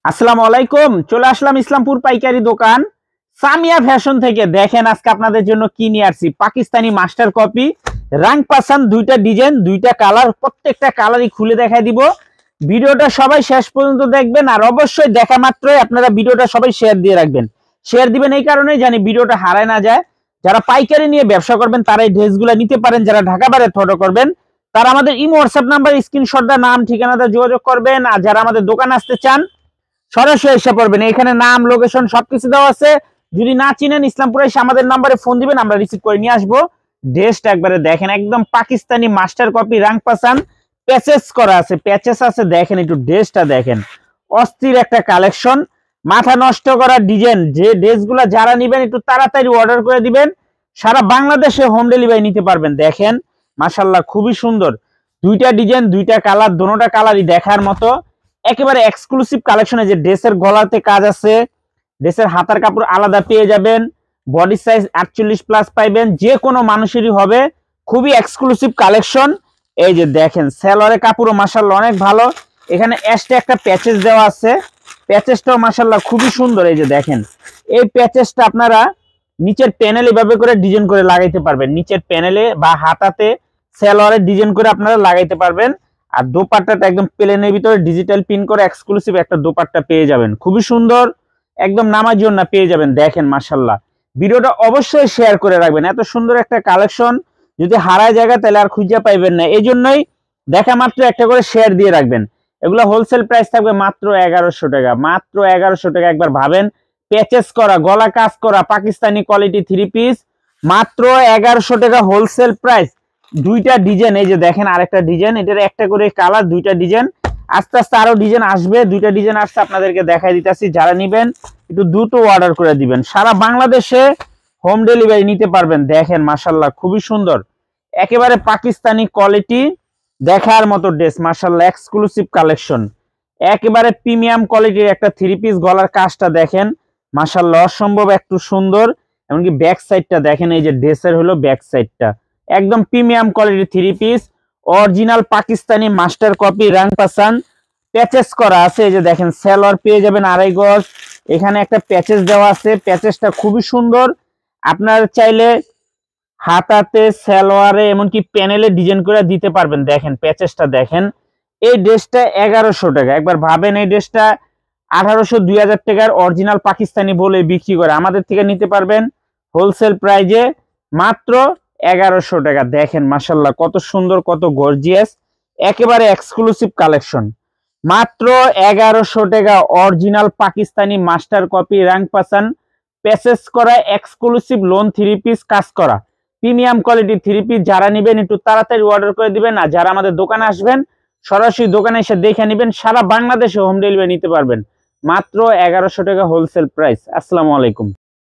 আসসালামু আলাইকুম। চলে আসলাম ইসলামপুর পাইকারি দোকান সামিয়া ফ্যাশন থেকে। দেখেন আজকে আপনাদের জন্য কি নিয়ে আসছি, পাকিস্তানি মাস্টার কপি রাং পাসান, দুইটা ডিজাইন দুইটা কালার, প্রত্যেকটা কালারই খুলে দেখাই দিব। ভিডিওটা সবাই শেষ পর্যন্ত দেখবেন, আর অবশ্যই দেখা মাত্রই আপনারা ভিডিওটা সবাই শেয়ার দিয়ে রাখবেন। শেয়ার দিবেন এই কারণেই জানি ভিডিওটা হারায় না যায়। যারা পাইকারি নিয়ে ব্যবসা করবেন তারা এই ড্রেসগুলো নিতে পারেন। যারা ঢাকা বাইরে ফটো করবেন তারা আমাদের ইমো হোয়াটসঅ্যাপ নাম্বার স্ক্রিনশট দা নাম ঠিকানাটা যোগাযোগ করবেন। আর যারা আমাদের দোকানে আসতে চান সরাসরি এসে পড়বেন, এখানে নাম লোকেশন সবকিছু দেওয়া আছে। যদি না চিনেন ইসলামপুরে এসে আমাদের নাম্বারে ফোন দিবেন, আমরা রিসিভ করে নিয়ে আসবো। ড্রেসটা একবারে দেখেন, একদম পাকিস্তানি মাস্টার কপি রাং পাসান, প্যাচেস করা আছে, প্যাচেস আছে। দেখেন একটু ড্রেসটা দেখেন, অস্থির একটা কালেকশন, মাথা নষ্ট করা ডিজাইন। যে ড্রেসগুলো যারা নিবেন একটু তাড়াতাড়ি অর্ডার করে দিবেন, সারা বাংলাদেশে হোম ডেলিভারি নিতে পারবেন। দেখেন মাশাআল্লাহ খুবই সুন্দর, দুইটা ডিজাইন দুইটা কালার, দোনোটা কালারই দেখার মতো। একেবারে এক্সক্লুসিভ কালেকশনে যে ড্রেসের গলাতে কাজ আছে, ড্রেসের হাতার কাপড় আলাদা পেয়ে যাবেন, বডি সাইজ 48+ পাইবেন, যে কোনো মানুষেরই হবে। খুবই এক্সক্লুসিভ কালেকশন। এই যে দেখেন সেলরের কাপড়ও মাশাআল্লাহ অনেক ভালো। এখানে এক্সট্রা একটা প্যাচেস দেওয়া আছে, প্যাচেসটাও মাশাআল্লাহ খুবই সুন্দর। এই যে দেখেন এই প্যাচেসটা আপনারা নিচের প্যানেল এভাবে করে ডিজাইন করে লাগাইতে পারবেন, নিচের প্যানেলে বা হাতাতে সেলরের ডিজাইন করে আপনারা লাগাইতে পারবেন। আর দোপাট্টাটা একদম প্লেনের ভিতরে ডিজিটাল পিন করে এক্সক্লুসিভ একটা দোপাট্টা পেয়ে যাবেন, খুবই সুন্দর, একদম নামাজ জন্য পেয়ে যাবেন। দেখেন মাশাআল্লাহ, ভিডিওটা অবশ্যই শেয়ার করে রাখবেন। এত সুন্দর একটা কালেকশন যদি হারায় জায়গা তাহলে আর খুঁজে পাইবেন না, এই জন্যই দেখা মাত্র একটা করে শেয়ার দিয়ে রাখবেন। এগুলো হোলসেল প্রাইস থাকবে মাত্র 1100 টাকা, মাত্র 1100 টাকা। একবার ভাবেন, প্যাচেস করা গলা কাজ করা পাকিস্তানি কোয়ালিটি 3 পিস, মাত্র 1100 টাকা হোলসেল প্রাইস। দুইটা ডিজাইন, এই যে দেখেন আরেকটা ডিজাইন, এটার একটা করে কালার, দুইটা ডিজাইন। আস্তে আস্তে আরো ডিজাইন আসবে, দুইটা ডিজাইন আসছে আপনাদেরকে দেখাই দিতেছি। যারা নিবেন একটু দ্রুত অর্ডার করে দিবেন, সারা বাংলাদেশে হোম ডেলিভারি নিতে পারবেন। দেখেন মাশাআল্লাহ খুবই সুন্দর, একেবারে পাকিস্তানি কোয়ালিটি দেখার মতো ড্রেস, মাশাআল্লাহ এক্সক্লুসিভ কালেকশন, একেবারে প্রিমিয়াম কোয়ালিটির একটা 3 পিস। গলার কাজটা দেখেন মাশাআল্লাহ অসম্ভব একটু সুন্দর। এমনকি ব্যাক সাইডটা দেখেন, এই যে ড্রেসের হলো ব্যাক সাইডটা একদম প্রিমিয়াম কোয়ালিটির 3 পিস, অরিজিনাল পাকিস্তানি মাস্টার কপি রাং পাসান, প্যাচেস করা আছে। এই যে দেখেন সেলর পেয়ে যাবেন 2.5 গজ, এখানে একটা প্যাচেস দেওয়া আছে, প্যাচেসটা খুবই সুন্দর। আপনার চাইলে হাতাতে সেলোয়ারে এমনকি প্যানেলে ডিজাইন করে দিতে পারবেন। দেখেন প্যাচেসটা দেখেন। এই ড্রেসটা 1100 টাকা। একবার ভাবেন, এই ড্রেসটা 1800-2000 টাকার অরিজিনাল পাকিস্তানি বলে বিক্রি করে, আমাদের থেকে নিতে পারবেন হোলসেল প্রাইজে মাত্র 1100 টাকা। দেখেন মাশাআল্লাহ কত সুন্দর, কত গর্জিয়াস, একেবারে এক্সক্লুসিভ কালেকশন। মাত্র 1100 টাকা অরিজিনাল পাকিস্তানি মাস্টার কপি রাং পাসান, প্যাচেস করা এক্সক্লুসিভ লোন 3 পিস কাজ করা প্রিমিয়াম কোয়ালিটি 3 পিস। যারা নেবেন একটু তাড়াতাড়ি অর্ডার করে দিবেন। আর যারা আমাদের দোকানে আসবেন সরাসরি দোকানে এসে দেখে নেবেন, সারা বাংলাদেশে হোম ডেলিভারি নিতে পারবেন। মাত্র 1100 টাকা হোলসেল প্রাইস। আসসালামু আলাইকুম।